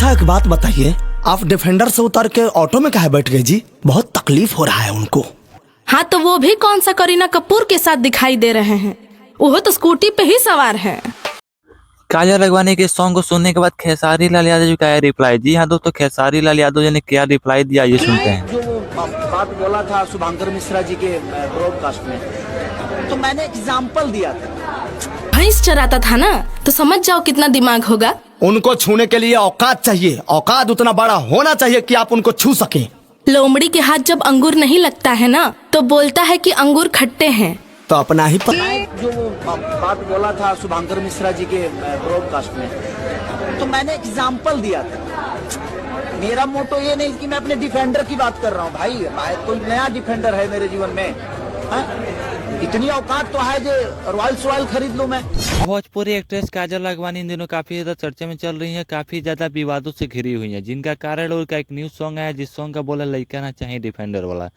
अच्छा एक बात बताइए, आप डिफेंडर से उतर के ऑटो में काहे बैठ गए जी? बहुत तकलीफ हो रहा है उनको। हाँ तो वो भी कौन सा करीना कपूर के साथ दिखाई दे रहे हैं, वो तो स्कूटी पे ही सवार है। काजल अगवानी के सॉन्ग को सुनने के बाद खेसारी लाल यादव जी का है रिप्लाई। जी हाँ दोस्तों, खेसारी लाल यादव जी ने क्या रिप्लाई दिया ये सुनते हैं। जो बात बोला था शुभांकर मिश्रा जी के ब्रॉडकास्ट में, तो मैंने एग्जाम्पल दिया था। भैंस चराता था ना, तो समझ जाओ कितना दिमाग होगा। उनको छूने के लिए औकात चाहिए, औकात उतना बड़ा होना चाहिए कि आप उनको छू सकें। लोमड़ी के हाथ जब अंगूर नहीं लगता है ना, तो बोलता है कि अंगूर खट्टे हैं। तो अपना ही जो बात बोला था शुभांकर मिश्रा जी के ब्रॉडकास्ट में, तो मैंने एग्जाम्पल दिया था। मेरा मोटो ये नहीं कि मैं अपने डिफेंडर की बात कर रहा हूँ भाई, कोई नया डिफेंडर है मेरे जीवन में। इतनी औकात तो है जो रॉयल खरीद लूं मैं। भोजपुरी एक्ट्रेस काजल अगवानी इन दिनों काफी ज्यादा चर्चे में चल रही हैं, काफी ज्यादा विवादों से घिरी हुई हैं, जिनका कारण उनका एक न्यूज सॉन्ग है जिस सॉन्ग का बोला लड़का ना चाहिए डिफेंडर वाला।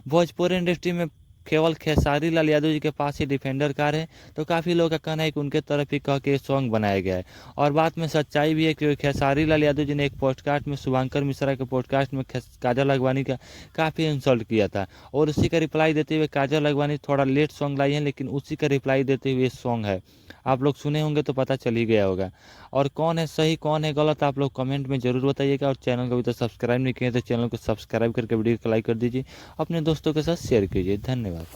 भोजपुरी इंडस्ट्री में केवल खेसारी लाल यादव जी के पास ही डिफेंडर कार है, तो काफ़ी लोगों का कहना है कि उनके तरफ ही कह के सॉन्ग बनाया गया है। और बात में सच्चाई भी है कि खेसारी लाल यादव जी ने एक पॉडकास्ट में शुभांकर मिश्रा के पॉडकास्ट में काजल अगवानी का काफ़ी इंसल्ट किया था, और उसी का रिप्लाई देते हुए काजल अगवानी थोड़ा लेट सॉन्ग लाई है, लेकिन उसी का रिप्लाई देते हुए सॉन्ग है। आप लोग सुने होंगे तो पता चल ही गया होगा। और कौन है सही कौन है गलत आप लोग कमेंट में ज़रूर बताइएगा। और चैनल को अभी तक सब्सक्राइब नहीं किए तो चैनल को सब्सक्राइब करके वीडियो को लाइक कर दीजिए, अपने दोस्तों के साथ शेयर कीजिए। धन्यवाद।